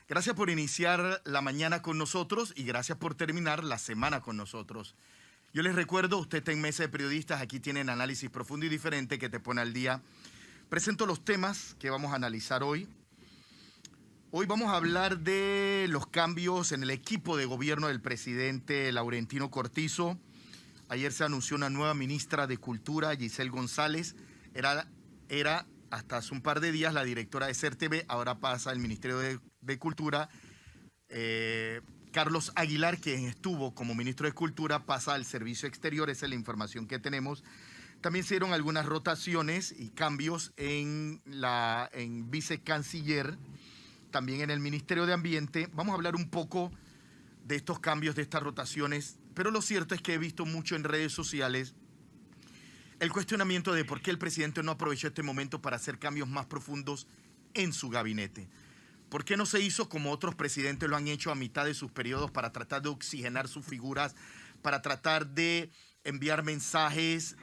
Gracias por iniciar la mañana con nosotros y gracias por terminar la semana con nosotros. Yo les recuerdo, usted está en Mesa de Periodistas, aquí tienen análisis profundo y diferente que te pone al día. Presento los temas que vamos a analizar hoy. Hoy vamos a hablar de los cambios en el equipo de gobierno del presidente Laurentino Cortizo. Ayer se anunció una nueva ministra de Cultura, Giselle González. Era hasta hace un par de días la directora de CERTV, ahora pasa al Ministerio de Cultura. Carlos Aguilar, quien estuvo como ministro de Cultura, pasa al Servicio Exterior, esa es la información que tenemos. También se dieron algunas rotaciones y cambios en vicecanciller, también en el Ministerio de Ambiente. Vamos a hablar un poco de estos cambios, de estas rotaciones, pero lo cierto es que he visto mucho en redes sociales el cuestionamiento de por qué el presidente no aprovechó este momento para hacer cambios más profundos en su gabinete. ¿Por qué no se hizo como otros presidentes lo han hecho a mitad de sus periodos para tratar de oxigenar sus figuras, para tratar de enviar mensajes,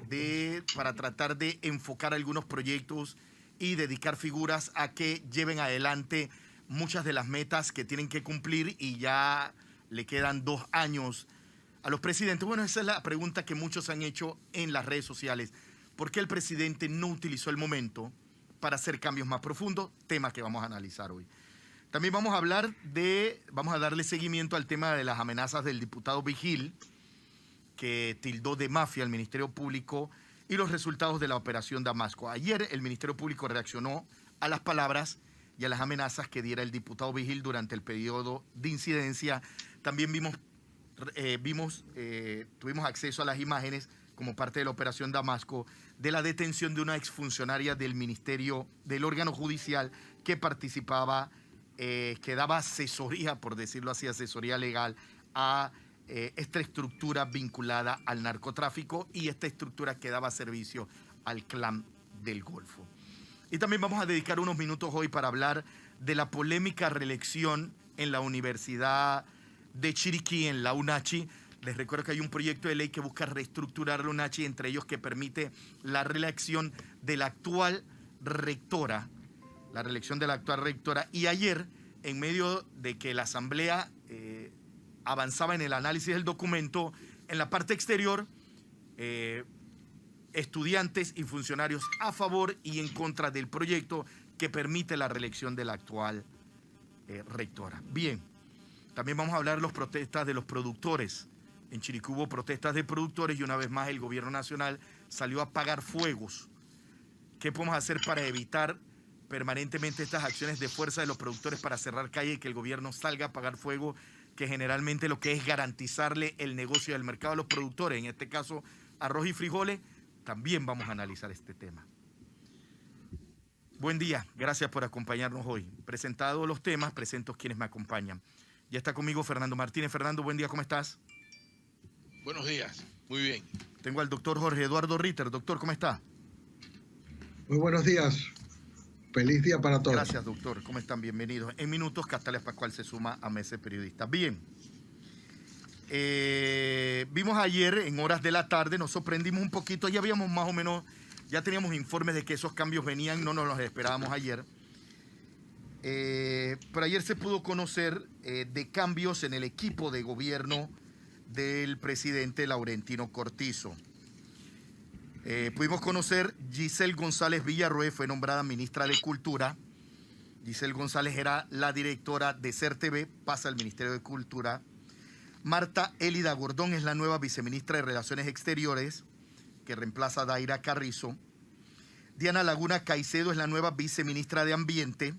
para tratar de enfocar algunos proyectos y dedicar figuras a que lleven adelante muchas de las metas que tienen que cumplir y ya le quedan 2 años a los presidentes? Bueno, esa es la pregunta que muchos han hecho en las redes sociales. ¿Por qué el presidente no utilizó el momento para hacer cambios más profundos? Tema que vamos a analizar hoy. También vamos a darle seguimiento al tema de las amenazas del diputado Vigil, que tildó de mafia al Ministerio Público, y los resultados de la operación Damasco. Ayer el Ministerio Público reaccionó a las palabras y a las amenazas que diera el diputado Vigil durante el periodo de incidencia. También tuvimos acceso a las imágenes como parte de la operación Damasco de la detención de una exfuncionaria del ministerio, del órgano judicial que participaba, que daba asesoría, por decirlo así, asesoría legal a esta estructura vinculada al narcotráfico y esta estructura que daba servicio al clan del Golfo. Y también vamos a dedicar unos minutos hoy para hablar de la polémica reelección en la Universidad de Chiriquí, en la UNACHI. Les recuerdo que hay un proyecto de ley que busca reestructurar la UNACHI, entre ellos que permite la reelección de la actual rectora, y ayer, en medio de que la Asamblea avanzaba en el análisis del documento, en la parte exterior, estudiantes y funcionarios a favor y en contra del proyecto que permite la reelección de la actual rectora. Bien, también vamos a hablar de las protestas de los productores. En Chiriquí hubo protestas de productores y una vez más el gobierno nacional salió a apagar fuegos. ¿Qué podemos hacer para evitar permanentemente estas acciones de fuerza de los productores para cerrar calle y que el gobierno salga a apagar fuego, que generalmente lo que es garantizarle el negocio del mercado a los productores, en este caso arroz y frijoles? También vamos a analizar este tema. Buen día, gracias por acompañarnos hoy. Presentados los temas, presento quienes me acompañan. Ya está conmigo Fernando Martínez. Fernando, buen día, ¿cómo estás? Buenos días, muy bien. Tengo al doctor Jorge Eduardo Ritter. Doctor, ¿cómo está? Muy buenos días. Feliz día para todos. Gracias, doctor. ¿Cómo están? Bienvenidos. En minutos, Castales Pascual se suma a Mesa de Periodistas. Bien. Vimos ayer, en horas de la tarde, nos sorprendimos un poquito. Ya habíamos más o menos, ya teníamos informes de que esos cambios venían, no nos los esperábamos ayer. Pero ayer se pudo conocer de cambios en el equipo de gobierno del presidente Laurentino Cortizo. Pudimos conocer Giselle González Villarroel, fue nombrada ministra de Cultura. Giselle González era la directora de CERTV, pasa al Ministerio de Cultura. Marta Elida Gordón es la nueva viceministra de Relaciones Exteriores, que reemplaza a Daira Carrizo. Diana Laguna Caicedo es la nueva viceministra de Ambiente.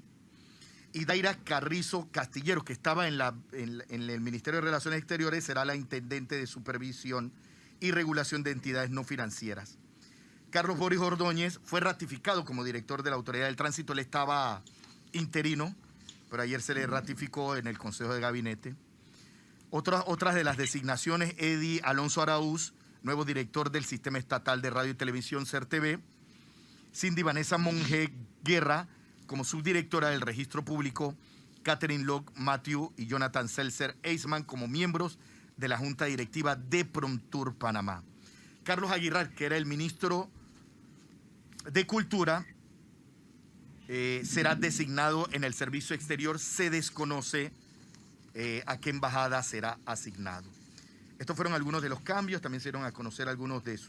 Y Daira Carrizo Castillero, que estaba en el Ministerio de Relaciones Exteriores, será la intendente de Supervisión y Regulación de Entidades No Financieras. Carlos Boris Ordóñez fue ratificado como director de la Autoridad del Tránsito. Él estaba interino, pero ayer se le ratificó en el Consejo de Gabinete. Otras de las designaciones: Eddie Alonso Araúz, nuevo director del Sistema Estatal de Radio y Televisión CERTV. Cindy Vanessa Monge Guerra como subdirectora del Registro Público. Catherine Locke Matthew y Jonathan Seltzer Eisman como miembros de la Junta Directiva de Promtur Panamá. Carlos Aguilar, que era el ministro de Cultura, será designado en el servicio exterior. Se desconoce a qué embajada será asignado. Estos fueron algunos de los cambios. También se dieron a conocer algunos de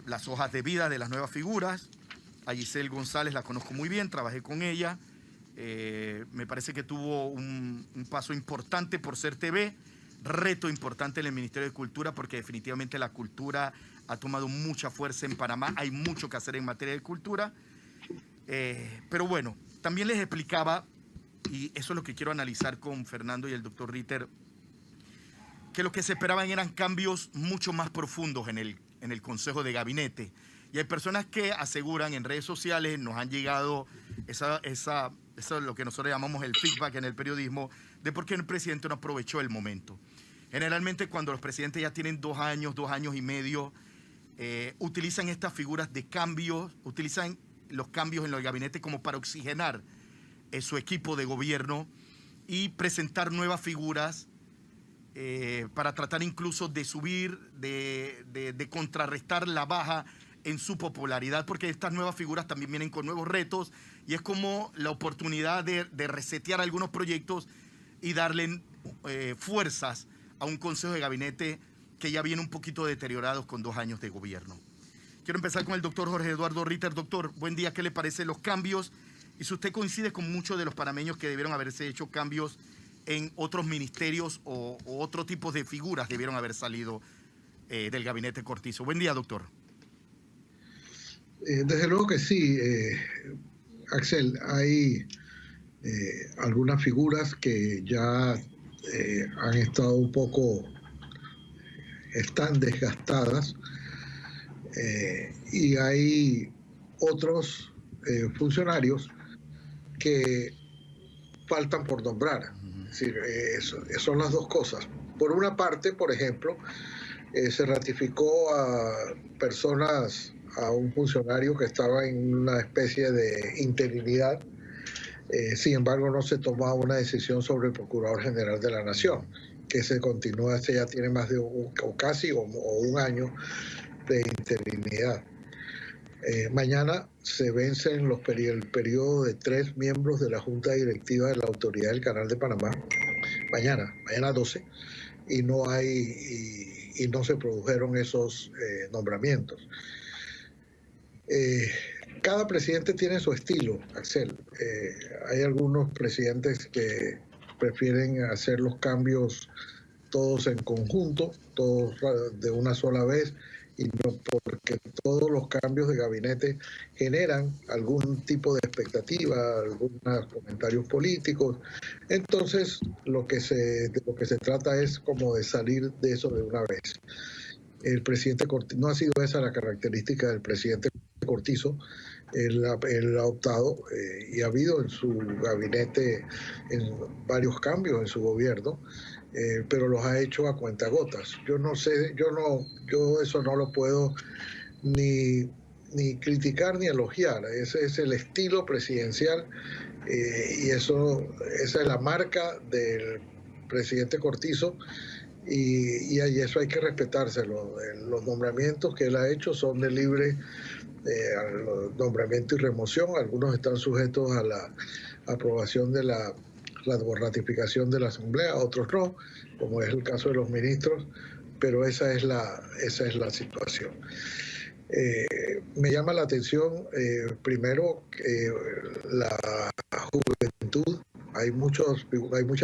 las hojas de vida de las nuevas figuras. A Giselle González la conozco muy bien, trabajé con ella. Me parece que tuvo un paso importante por ser TV, reto importante en el Ministerio de Cultura, porque definitivamente la cultura ha tomado mucha fuerza en Panamá. Hay mucho que hacer en materia de cultura. Pero bueno, también les explicaba, y eso es lo que quiero analizar con Fernando y el doctor Ritter, que lo que se esperaban eran cambios mucho más profundos en el Consejo de Gabinete. Y hay personas que aseguran en redes sociales, nos han llegado eso es lo que nosotros llamamos el feedback en el periodismo, de por qué el presidente no aprovechó el momento. Generalmente cuando los presidentes ya tienen 2 años y medio, utilizan estas figuras de cambio, utilizan los cambios en el gabinete como para oxigenar su equipo de gobierno y presentar nuevas figuras para tratar incluso de subir, de contrarrestar la baja en su popularidad, porque estas nuevas figuras también vienen con nuevos retos y es como la oportunidad de resetear algunos proyectos y darle fuerzas a un consejo de gabinete que ya viene un poquito deteriorado con 2 años de gobierno. Quiero empezar con el doctor Jorge Eduardo Ritter. Doctor, buen día. ¿Qué le parecen los cambios? Y si usted coincide con muchos de los panameños que debieron haberse hecho cambios en otros ministerios o otro tipo de figuras debieron haber salido del gabinete Cortizo. Buen día, doctor. Desde luego que sí, Axel. Hay algunas figuras que ya han estado están desgastadas, y hay otros funcionarios que faltan por nombrar. Es decir, son las dos cosas. Por una parte, por ejemplo, se ratificó a un funcionario que estaba en una especie de interinidad. Sin embargo, no se tomaba una decisión sobre el Procurador General de la Nación, que se continúa, ya tiene más de casi un año de interinidad. Mañana se vencen el periodo de 3 miembros de la Junta Directiva de la Autoridad del Canal de Panamá. Mañana 12, y no se produjeron esos nombramientos. Cada presidente tiene su estilo, Axel. Hay algunos presidentes que prefieren hacer los cambios todos en conjunto, todos de una sola vez, y no, porque todos los cambios de gabinete generan algún tipo de expectativa, algunos comentarios políticos. Entonces, de lo que se trata es como de salir de eso de una vez. El presidente Cortizo, no ha sido esa la característica del presidente Cortizo. Él ha optado y ha habido en su gabinete varios cambios en su gobierno, pero los ha hecho a cuentagotas. Yo no sé, yo eso no lo puedo ni criticar ni elogiar. Ese es el estilo presidencial, y esa es la marca del presidente Cortizo. Y eso hay que respetárselo. Los nombramientos que él ha hecho son de libre nombramiento y remoción. Algunos están sujetos a la aprobación de la ratificación de la Asamblea, otros no, como es el caso de los ministros, pero esa es la situación. Me llama la atención, primero, la juventud. Hay muchas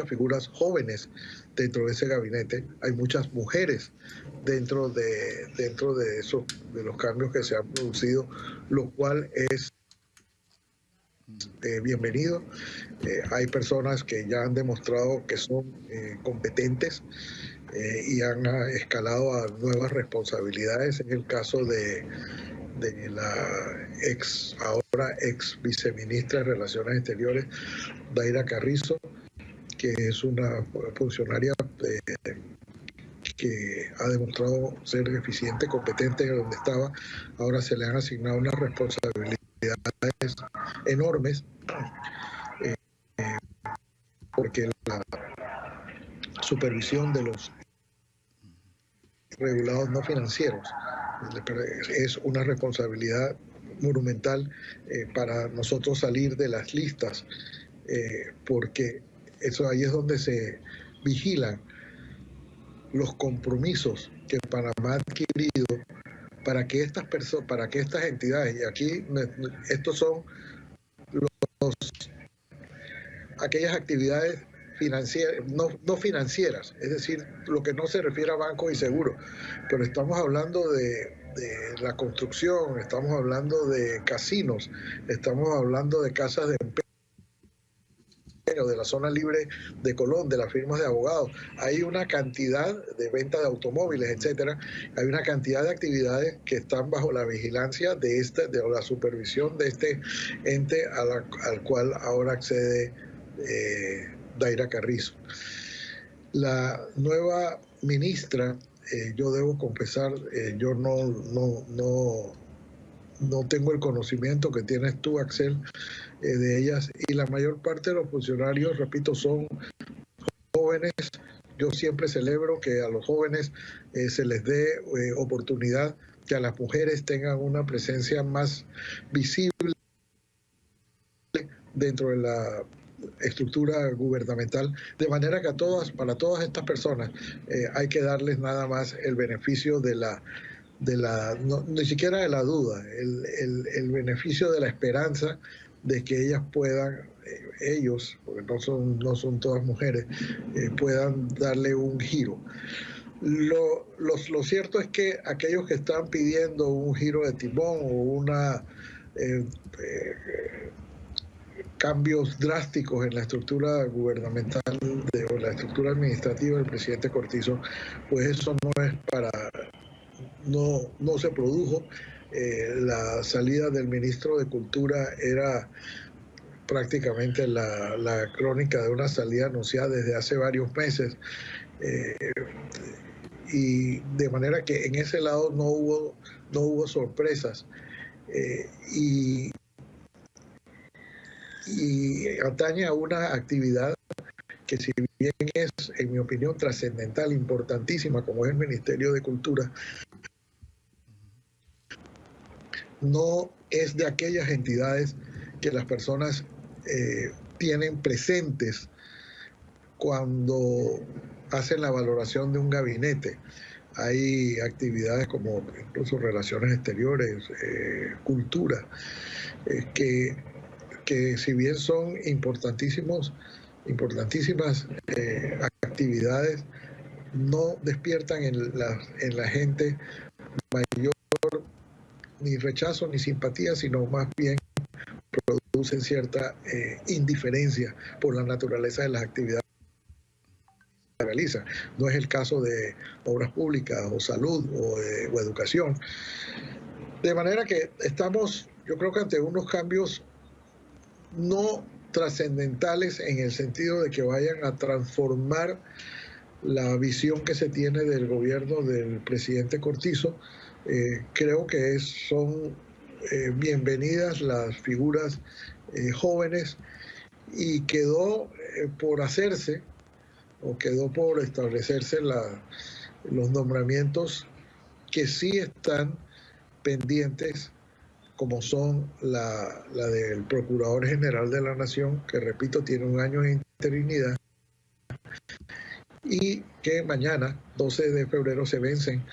figuras jóvenes dentro de ese gabinete, hay muchas mujeres dentro de los cambios que se han producido, lo cual es bienvenido. Hay personas que ya han demostrado que son competentes y han escalado a nuevas responsabilidades. En el caso de la ahora ex viceministra de Relaciones Exteriores, Daira Carrizo, que es una funcionaria que ha demostrado ser eficiente, competente en donde estaba. Ahora se le han asignado unas responsabilidades enormes, porque la supervisión de los regulados no financieros es una responsabilidad monumental para nosotros salir de las listas, porque eso ahí es donde se vigilan los compromisos que Panamá ha adquirido para que estas personas, para que estas entidades, y aquí estos son aquellas actividades financieras, no financieras, es decir, lo que no se refiere a bancos y seguros, pero estamos hablando de la construcción, estamos hablando de casinos, estamos hablando de casas de empeño, de la zona libre de Colón, de las firmas de abogados. Hay una cantidad de venta de automóviles, etcétera. Hay una cantidad de actividades que están bajo la vigilancia de la supervisión de este ente al cual ahora accede Daira Carrizo. La nueva ministra, yo debo confesar, yo no tengo el conocimiento que tienes tú, Axel, de ellas, y la mayor parte de los funcionarios, repito, son jóvenes. Yo siempre celebro que a los jóvenes se les dé oportunidad, que a las mujeres tengan una presencia más visible dentro de la estructura gubernamental, de manera que para todas estas personas hay que darles nada más el beneficio ni siquiera de la duda, el beneficio de la esperanza de que ellas puedan, ellos, porque no son todas mujeres, puedan darle un giro. Lo cierto es que aquellos que están pidiendo un giro de timón o una cambios drásticos en la estructura gubernamental o la estructura administrativa del presidente Cortizo, pues eso no se produjo. La salida del ministro de Cultura era prácticamente la crónica de una salida anunciada desde hace varios meses, y de manera que en ese lado no hubo sorpresas, y atañe a una actividad que, si bien es, en mi opinión, trascendental, importantísima, como es el Ministerio de Cultura, no es de aquellas entidades que las personas tienen presentes cuando hacen la valoración de un gabinete. Hay actividades como incluso relaciones exteriores, cultura, que si bien son importantísimas actividades, no despiertan en la gente mayor ni rechazo ni simpatía, sino más bien producen cierta indiferencia por la naturaleza de las actividades que realizan. No es el caso de obras públicas o salud o educación. De manera que estamos, yo creo que ante unos cambios no trascendentales en el sentido de que vayan a transformar la visión que se tiene del gobierno del presidente Cortizo. Creo que son bienvenidas las figuras jóvenes, y quedó por hacerse, o quedó por establecerse los nombramientos que sí están pendientes, como son la del Procurador General de la Nación, que repito, tiene un año de interinidad, y que mañana, 12 de febrero, se vencen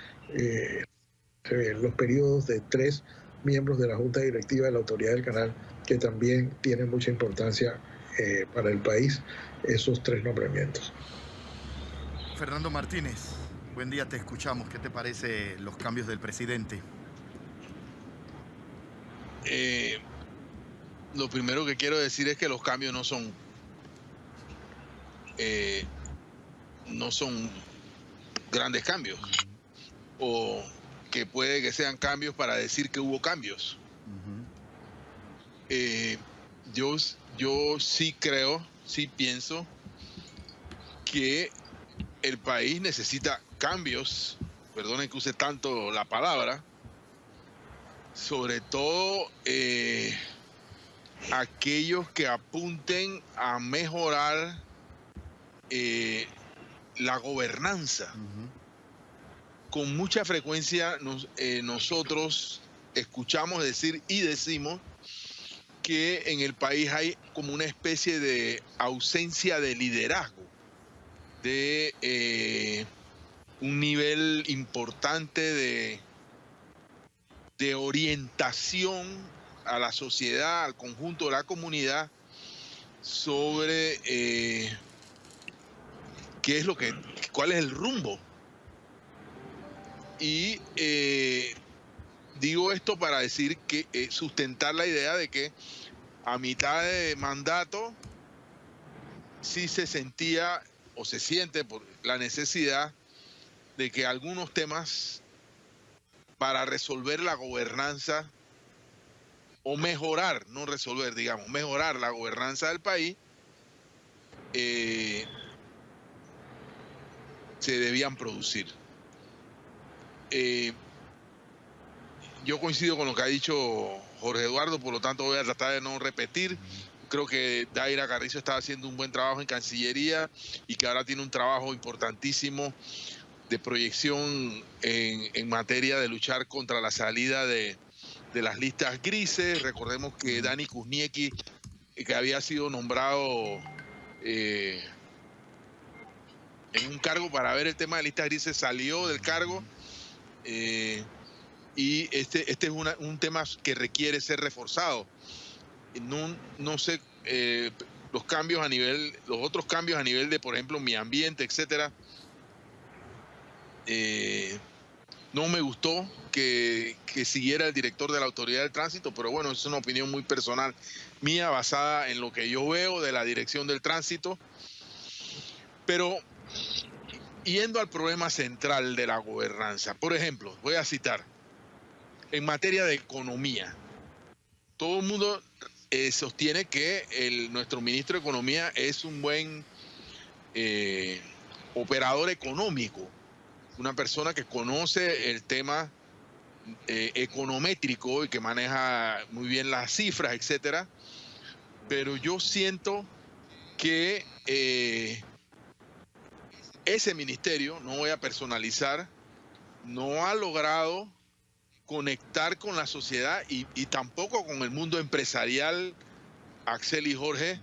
los periodos de 3 miembros de la Junta Directiva de la Autoridad del Canal, que también tienen mucha importancia para el país, esos 3 nombramientos. Fernando Martínez, buen día, te escuchamos. ¿Qué te parece los cambios del presidente? Lo primero que quiero decir es que los cambios no son grandes cambios, o que puede que sean cambios para decir que hubo cambios. Yo sí pienso que el país necesita cambios, perdonen que use tanto la palabra, sobre todo aquellos que apunten a mejorar la gobernanza. Con mucha frecuencia nosotros escuchamos decir y decimos que en el país hay como una especie de ausencia de liderazgo, de un nivel importante de orientación a la sociedad, al conjunto de la comunidad, sobre cuál es el rumbo. Y digo esto para decir que sustentar la idea de que a mitad de mandato sí se sentía o se siente por la necesidad de que algunos temas para resolver la gobernanza o mejorar, no resolver, digamos, mejorar la gobernanza del país, se debían producir. Yo coincido con lo que ha dicho Jorge Eduardo, por lo tanto voy a tratar de no repetir. Creo que Daira Carrizo está haciendo un buen trabajo en Cancillería y que ahora tiene un trabajo importantísimo de proyección en materia de luchar contra la salida de las listas grises. Recordemos que Dani Kuzniecki, que había sido nombrado en un cargo para ver el tema de listas grises, salió del cargo. Y este es un tema que requiere ser reforzado. No sé, los otros cambios a nivel de, por ejemplo, mi ambiente, etcétera. No me gustó que siguiera el director de la Autoridad del Tránsito, pero bueno, es una opinión muy personal mía, basada en lo que yo veo de la Dirección del Tránsito. Pero yendo al problema central de la gobernanza, por ejemplo, voy a citar, en materia de economía, todo el mundo sostiene que nuestro ministro de Economía es un buen operador económico, una persona que conoce el tema econométrico y que maneja muy bien las cifras, etcétera. Pero yo siento que ese ministerio, no voy a personalizar, no ha logrado conectar con la sociedad y tampoco con el mundo empresarial, Axel y Jorge.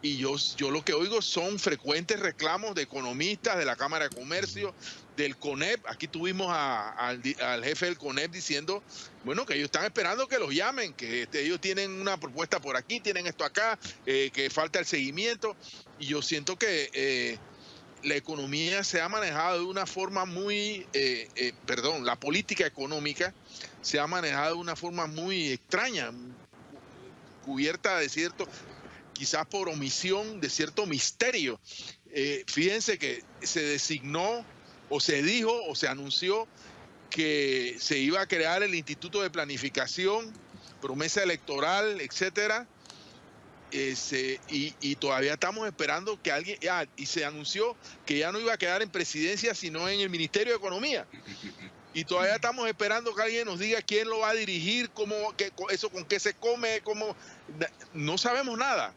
Y yo lo que oigo son frecuentes reclamos de economistas, de la Cámara de Comercio, del CONEP. Aquí tuvimos al jefe del CONEP diciendo, bueno, que ellos están esperando que los llamen, que ellos tienen una propuesta por aquí, tienen esto acá, que falta el seguimiento. Y yo siento que la economía se ha manejado de una forma muy, la política económica se ha manejado de una forma muy extraña, cubierta de cierto, quizás por omisión de cierto misterio. Fíjense que se designó o se dijo o se anunció que se iba a crear el Instituto de Planificación, promesa electoral, etcétera. Y todavía estamos esperando que alguien, y se anunció que ya no iba a quedar en presidencia sino en el Ministerio de Economía, y todavía estamos esperando que alguien nos diga quién lo va a dirigir, eso con qué se come, no sabemos nada.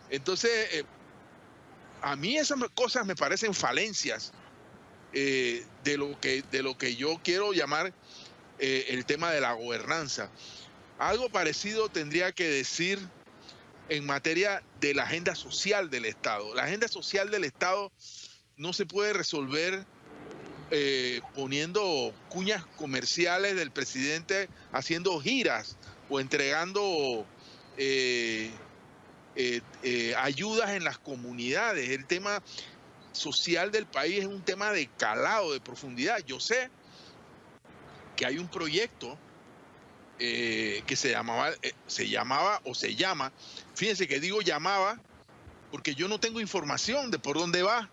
Entonces a mí esas cosas me parecen falencias de lo que yo quiero llamar el tema de la gobernanza. Algo parecido tendría que decir en materia de la agenda social del Estado. La agenda social del Estado no se puede resolver poniendo cuñas comerciales del presidente, haciendo giras o entregando ayudas en las comunidades. El tema social del país es un tema de calado, de profundidad. Yo sé que hay un proyecto que se llama, fíjense que digo llamaba, porque yo no tengo información de por dónde va,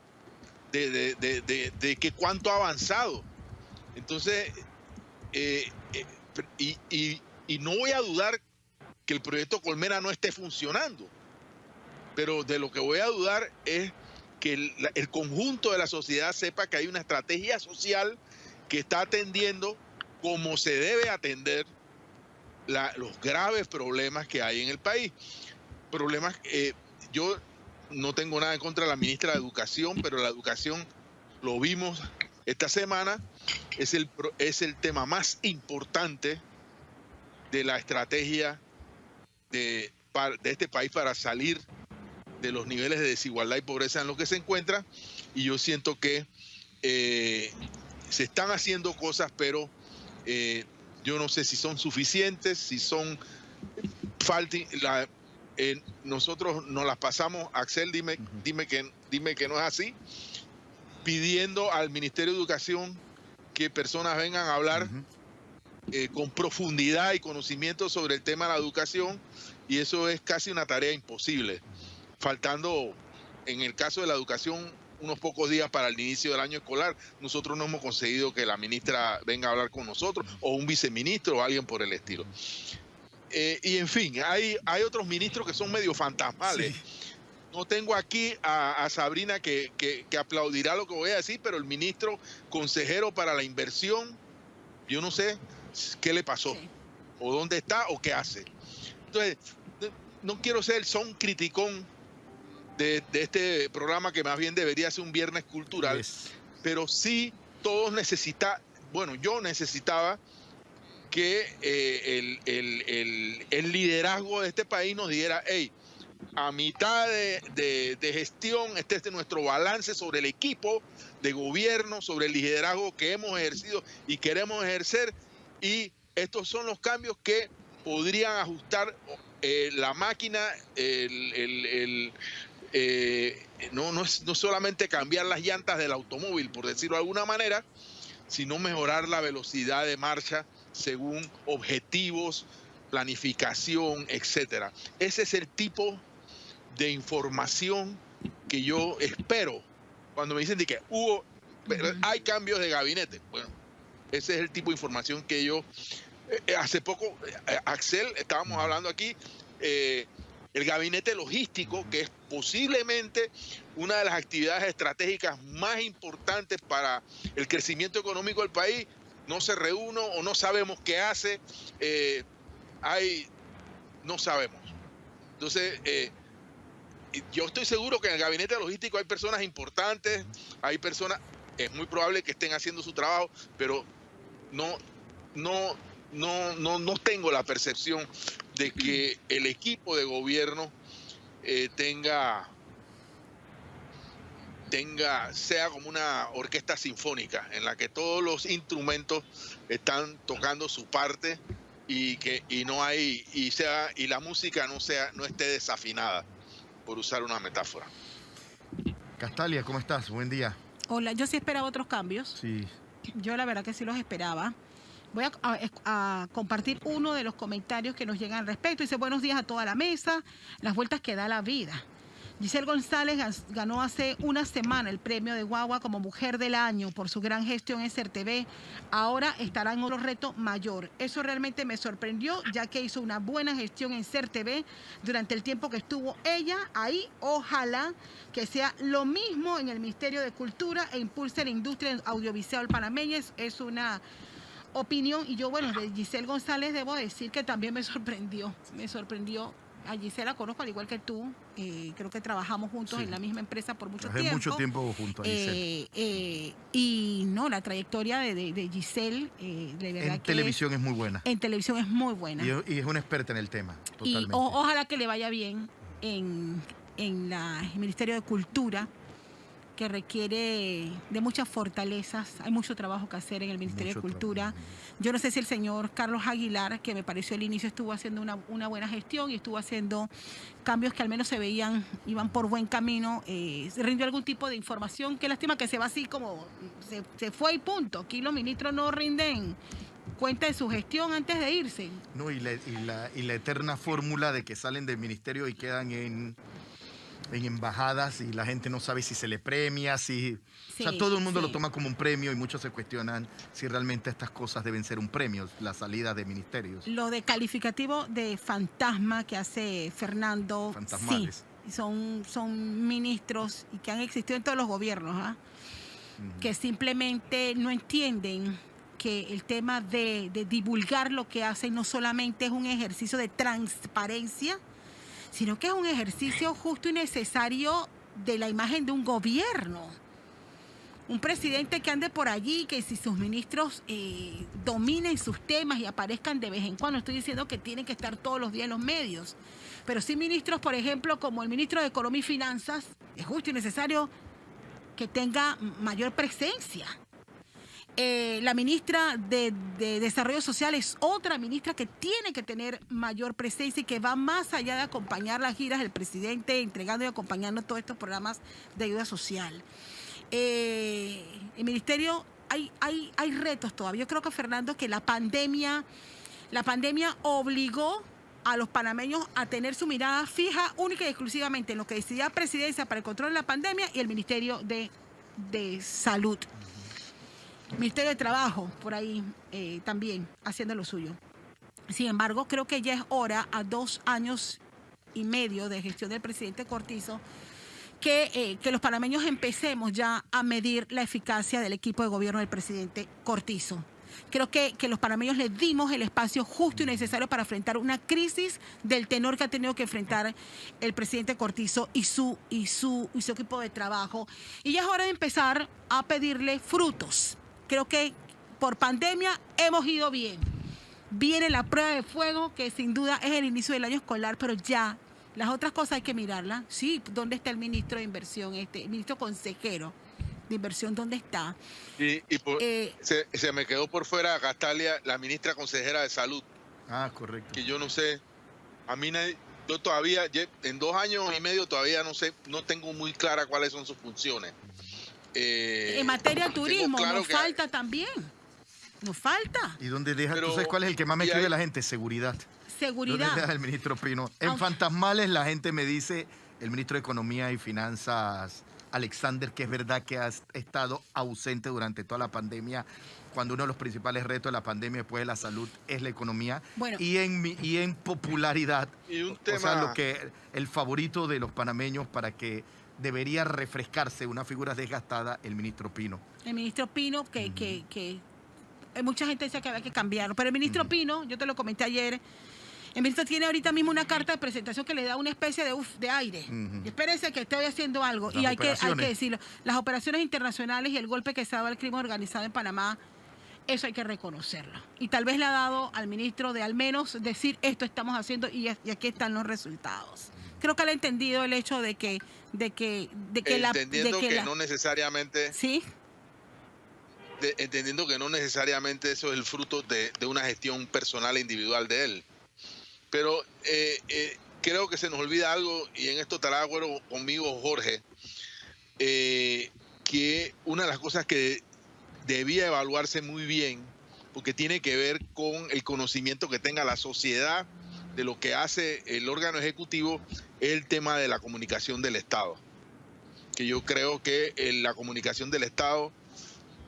de que cuánto ha avanzado. Entonces, y no voy a dudar que el proyecto Colmena no esté funcionando, pero de lo que voy a dudar es que el conjunto de la sociedad sepa que hay una estrategia social que está atendiendo como se debe atender los graves problemas que hay en el país. Problemas, yo no tengo nada en contra de la ministra de Educación, pero la educación, lo vimos esta semana, es el tema más importante de la estrategia de este país para salir de los niveles de desigualdad y pobreza en los que se encuentra. Y yo siento que se están haciendo cosas, pero yo no sé si son suficientes, si son nosotros nos las pasamos, Axel, dime que no es así, pidiendo al Ministerio de Educación que personas vengan a hablar con profundidad y conocimiento sobre el tema de la educación, y eso es casi una tarea imposible, faltando, en el caso de la educación, unos pocos días para el inicio del año escolar. Nosotros no hemos conseguido que la ministra venga a hablar con nosotros, o un viceministro o alguien por el estilo. Y en fin, hay otros ministros que son medio fantasmales. Sí. No tengo aquí a Sabrina que aplaudirá lo que voy a decir, pero el ministro consejero para la inversión, yo no sé qué le pasó, sí, o dónde está, o qué hace. Entonces, no quiero ser son criticón de este programa, que más bien debería ser un viernes cultural, pero sí todos yo necesitaba que el liderazgo de este país nos dijera: hey, a mitad de gestión, este es nuestro balance sobre el equipo de gobierno, sobre el liderazgo que hemos ejercido y queremos ejercer, y estos son los cambios que podrían ajustar la máquina, no solamente cambiar las llantas del automóvil, por decirlo de alguna manera, sino mejorar la velocidad de marcha según objetivos, planificación, etcétera. Ese es el tipo de información que yo espero cuando me dicen de que hay cambios de gabinete. Bueno, ese es el tipo de información que yo... hace poco, Axel, estábamos hablando aquí, el gabinete logístico, que es posiblemente una de las actividades estratégicas más importantes para el crecimiento económico del país, no se reúne o no sabemos qué hace, no sabemos. Entonces, yo estoy seguro que en el gabinete logístico hay personas importantes, hay personas, es muy probable que estén haciendo su trabajo, pero no tengo la percepción de que el equipo de gobierno sea como una orquesta sinfónica en la que todos los instrumentos están tocando su parte y la música no esté desafinada, por usar una metáfora. Castalia, ¿cómo estás? Buen día. Hola, yo sí esperaba otros cambios. Sí. Yo la verdad que sí los esperaba. Voy a compartir uno de los comentarios que nos llegan al respecto. Dice: buenos días a toda la mesa, las vueltas que da la vida. Giselle González ganó hace una semana el premio de Guagua como Mujer del Año por su gran gestión en CERTV. Ahora estará en otro reto mayor. Eso realmente me sorprendió, ya que hizo una buena gestión en CERTV durante el tiempo que estuvo ella ahí. Ojalá que sea lo mismo en el Ministerio de Cultura e impulse la industria audiovisual panameña. Es una opinión, y yo, bueno, de Giselle González debo decir que también me sorprendió. A Giselle la conozco al igual que tú, creo que trabajamos juntos, sí, en la misma empresa por mucho tiempo. Hace mucho tiempo juntos a Giselle. Y no, la trayectoria de Giselle, de verdad en televisión es muy buena. En televisión es muy buena. Y es una experta en el tema, totalmente. Y ojalá que le vaya bien en el Ministerio de Cultura, que requiere de muchas fortalezas. Hay mucho trabajo que hacer en el Ministerio de Cultura. Yo no sé si el señor Carlos Aguilar, que me pareció al inicio estuvo haciendo una buena gestión y estuvo haciendo cambios que al menos se veían, iban por buen camino, rindió algún tipo de información. Qué lástima que se va así como, se fue y punto. Aquí los ministros no rinden cuenta de su gestión antes de irse. No, y la eterna fórmula de que salen del ministerio y quedan en embajadas y la gente no sabe si se le premia, sí, o sea, todo el mundo lo toma como un premio y muchos se cuestionan si realmente estas cosas deben ser un premio, la salida de ministerios. Lo de calificativo de fantasma que hace Fernando, fantasmales. Sí, son ministros y que han existido en todos los gobiernos, que simplemente no entienden que el tema de divulgar lo que hacen no solamente es un ejercicio de transparencia, sino que es un ejercicio justo y necesario de la imagen de un gobierno. Un presidente que ande por allí, que si sus ministros dominen sus temas y aparezcan de vez en cuando, estoy diciendo que tienen que estar todos los días en los medios, pero sí ministros, por ejemplo, como el ministro de Economía y Finanzas, es justo y necesario que tenga mayor presencia. La ministra de Desarrollo Social es otra ministra que tiene que tener mayor presencia y que va más allá de acompañar las giras del presidente, entregando y acompañando todos estos programas de ayuda social. El ministerio, hay retos todavía. Yo creo que, Fernando, que la pandemia obligó a los panameños a tener su mirada fija única y exclusivamente en lo que decidía Presidencia para el control de la pandemia y el Ministerio de Salud. Ministerio de Trabajo, por ahí también haciendo lo suyo. Sin embargo, creo que ya es hora, a 2 años y medio de gestión del presidente Cortizo, que los panameños empecemos ya a medir la eficacia del equipo de gobierno del presidente Cortizo. Creo que los panameños le dimos el espacio justo y necesario para enfrentar una crisis del tenor que ha tenido que enfrentar el presidente Cortizo y su equipo de trabajo. Y ya es hora de empezar a pedirle frutos. Creo que por pandemia hemos ido bien. Viene la prueba de fuego, que sin duda es el inicio del año escolar, pero ya las otras cosas hay que mirarlas. Sí, ¿dónde está el ministro de Inversión, el ministro consejero de Inversión? ¿Dónde está? Se me quedó por fuera Gastalia, la ministra consejera de Salud. Ah, correcto. Que yo no sé, a mí yo todavía, en 2 años y medio todavía no sé, no tengo muy clara cuáles son sus funciones. En materia de turismo, claro nos falta también. Nos falta. ¿Y dónde deja? ¿Tú sabes cuál es el que más me escribe la gente? Seguridad. Seguridad. ¿Dónde deja el ministro Pino? En Fantasmales la gente me dice, el ministro de Economía y Finanzas, Alexander, que es verdad que ha estado ausente durante toda la pandemia, cuando uno de los principales retos de la pandemia después de la salud es la economía. Bueno, y en popularidad, o sea, el favorito de los panameños para que debería refrescarse una figura desgastada, el ministro Pino. El ministro Pino, que mucha gente dice que había que cambiarlo, pero el ministro Pino, yo te lo comenté ayer, el ministro tiene ahorita mismo una carta de presentación que le da una especie de aire. Y espérese que estoy haciendo algo. Y hay que decirlo. Las operaciones internacionales y el golpe que se ha dado al crimen organizado en Panamá, eso hay que reconocerlo. Y tal vez le ha dado al ministro de al menos decir esto estamos haciendo y aquí están los resultados. Creo que él ha entendido el hecho de que no necesariamente. Sí. Entendiendo que no necesariamente eso es el fruto de una gestión personal e individual de él. Pero creo que se nos olvida algo, y en esto estará de acuerdo conmigo Jorge, que una de las cosas que debía evaluarse muy bien, porque tiene que ver con el conocimiento que tenga la sociedad de lo que hace el órgano ejecutivo, es el tema de la comunicación del Estado. Que yo creo que la comunicación del Estado,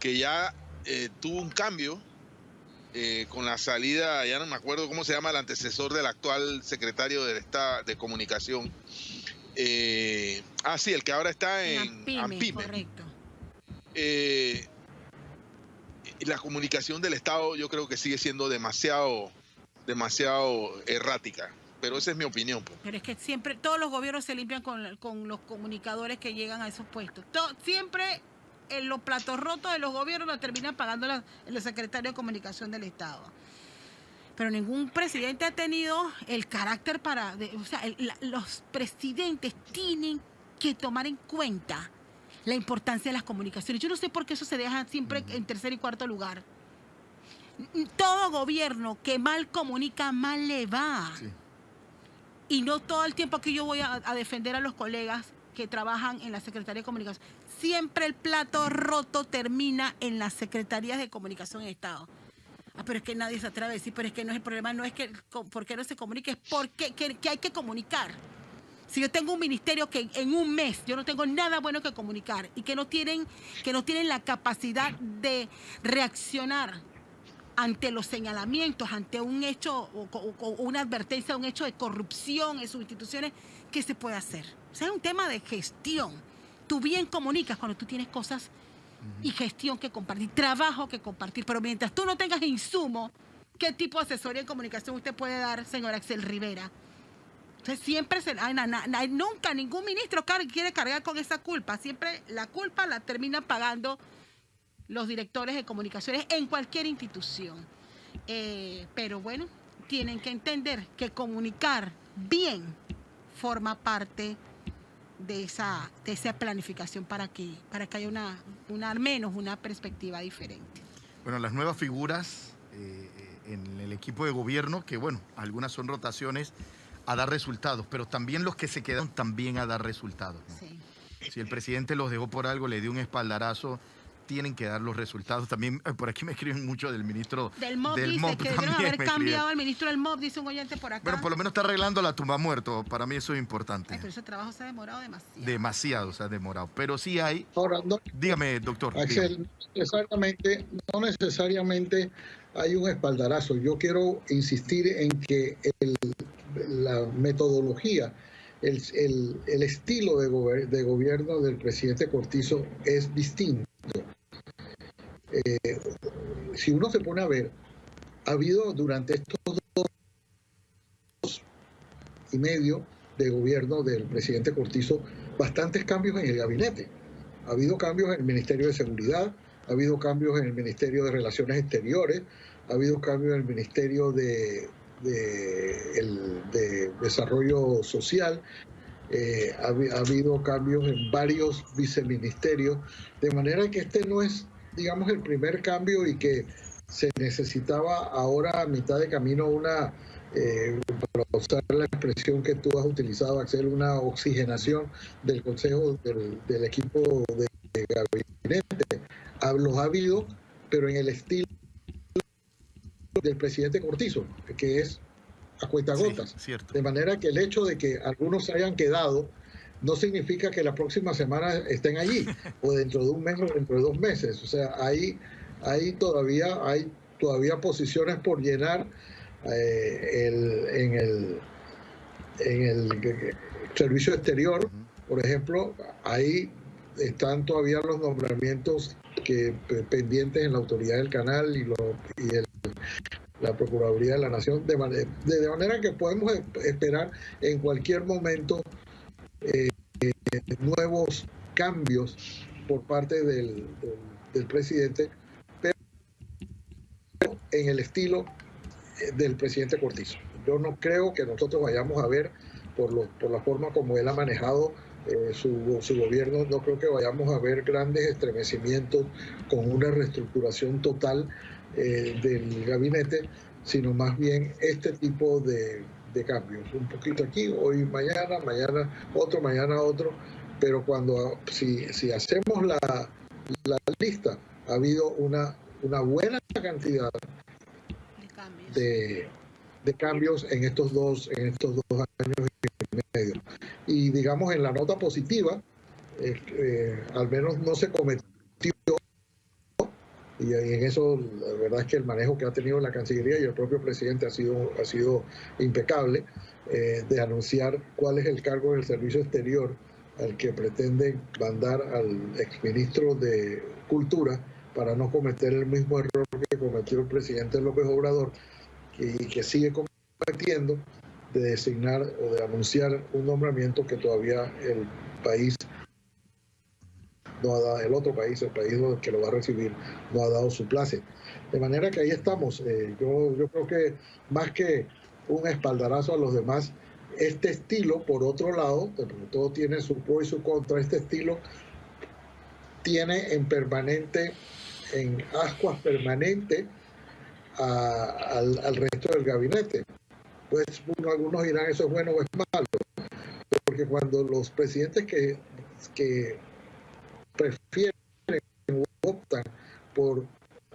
que ya tuvo un cambio con la salida, ya no me acuerdo cómo se llama el antecesor del actual secretario del Estado de Comunicación. Sí, el que ahora está en ANPIME. Correcto. La comunicación del Estado yo creo que sigue siendo demasiado errática. Pero esa es mi opinión. Pues. Pero es que siempre, todos los gobiernos se limpian con los comunicadores que llegan a esos puestos. Siempre en los platos rotos de los gobiernos lo terminan pagando los secretarios de Comunicación del Estado. Pero ningún presidente ha tenido el carácter los presidentes tienen que tomar en cuenta la importancia de las comunicaciones. Yo no sé por qué eso se deja siempre en tercer y cuarto lugar. Todo gobierno que mal comunica, mal le va. Sí. Y no todo el tiempo aquí yo voy a defender a los colegas que trabajan en la Secretaría de Comunicación. Siempre el plato roto termina en las Secretarías de Comunicación en Estado. Pero es que nadie se atreve a decir, pero es que no es el problema, no es que por qué no se comunique, es porque que hay que comunicar. Si yo tengo un ministerio que en un mes yo no tengo nada bueno que comunicar y que no tienen la capacidad de reaccionar ante los señalamientos, ante un hecho o una advertencia de un hecho de corrupción en sus instituciones, ¿qué se puede hacer? O sea, es un tema de gestión. Tú bien comunicas cuando tú tienes cosas y gestión que compartir, trabajo que compartir, pero mientras tú no tengas insumo, ¿qué tipo de asesoría en comunicación usted puede dar, señor Axel Rivera? Entonces siempre nunca ningún ministro quiere cargar con esa culpa. Siempre la culpa la terminan pagando los directores de comunicaciones en cualquier institución. Pero bueno, tienen que entender que comunicar bien forma parte de esa planificación para que haya al menos una perspectiva diferente. Bueno, las nuevas figuras en el equipo de gobierno, que bueno, algunas son rotaciones, a dar resultados, pero también los que se quedan también a dar resultados, ¿no? Sí. Si el presidente los dejó por algo, le dio un espaldarazo, tienen que dar los resultados. También por aquí me escriben mucho del ministro del MOB, del dice MOB que debieron haber cambiado al ministro del MOB, dice un oyente por acá. Bueno, por lo menos está arreglando la tumba muerto. Para mí eso es importante. Pero ese trabajo se ha demorado demasiado. Demasiado se ha demorado. Pero sí hay... Ahora, no, dígame, doctor. Axel, no necesariamente hay un espaldarazo. Yo quiero insistir en que la metodología, el estilo de gobierno del presidente Cortizo es distinto. Si uno se pone a ver, ha habido durante estos 2 años y medio de gobierno del presidente Cortizo bastantes cambios en el gabinete. Ha habido cambios en el Ministerio de Seguridad, ha habido cambios en el Ministerio de Relaciones Exteriores, ha habido cambios en el Ministerio de Desarrollo Social, ha habido cambios en varios viceministerios, de manera que este no es, digamos, el primer cambio y que se necesitaba ahora a mitad de camino para usar la expresión que tú has utilizado, Axel, una oxigenación del Consejo del equipo de gabinete. Los ha habido, pero en el estilo del presidente Cortizo, que es a cuentagotas. Sí, cierto. De manera que el hecho de que algunos se hayan quedado no significa que la próxima semana estén allí, o dentro de un mes o dentro de 2 meses. O sea, hay todavía posiciones por llenar en el servicio exterior. Por ejemplo, ahí están todavía los nombramientos pendientes en la autoridad del canal y la Procuraduría de la Nación, de manera que podemos esperar en cualquier momento nuevos cambios por parte del presidente, pero en el estilo del presidente Cortizo. Yo no creo que nosotros vayamos a ver, por la forma como él ha manejado su gobierno, no creo que vayamos a ver grandes estremecimientos con una reestructuración total del gabinete, sino más bien este tipo de cambios, un poquito aquí, hoy, mañana otro, pero si hacemos la lista, ha habido una buena cantidad de cambios en estos dos años y medio. Y digamos, en la nota positiva, al menos no se cometió, y en eso la verdad es que el manejo que ha tenido la Cancillería y el propio presidente ha sido impecable, de anunciar cuál es el cargo del servicio exterior al que pretenden mandar al exministro de Cultura para no cometer el mismo error que cometió el presidente López Obrador y que sigue cometiendo, de designar o de anunciar un nombramiento que todavía el país no ha dado, el país que lo va a recibir, no ha dado su place. De manera que ahí estamos. Yo creo que más que un espaldarazo a los demás, este estilo, por otro lado, todo tiene su pro y su contra, este estilo tiene en ascuas permanente al resto del gabinete. Pues algunos dirán eso es bueno o es malo, porque cuando los presidentes que prefieren o optan por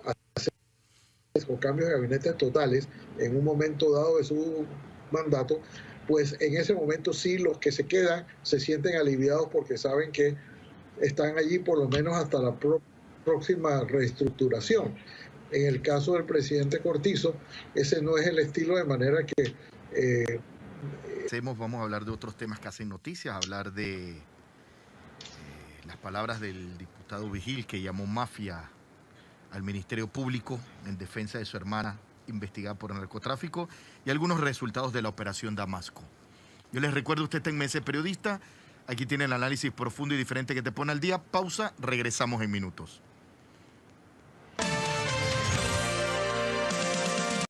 hacer cambios de gabinete totales en un momento dado de su mandato, pues en ese momento sí los que se quedan se sienten aliviados porque saben que están allí por lo menos hasta la próxima reestructuración. En el caso del presidente Cortizo, ese no es el estilo, de manera que... Vamos a hablar de otros temas que hacen noticias, hablar de las palabras del diputado Vigil, que llamó mafia al Ministerio Público en defensa de su hermana investigada por narcotráfico, y algunos resultados de la operación Damasco. Yo les recuerdo, usted está en Mesa Periodista. Aquí tiene el análisis profundo y diferente que te pone al día. Pausa, regresamos en minutos.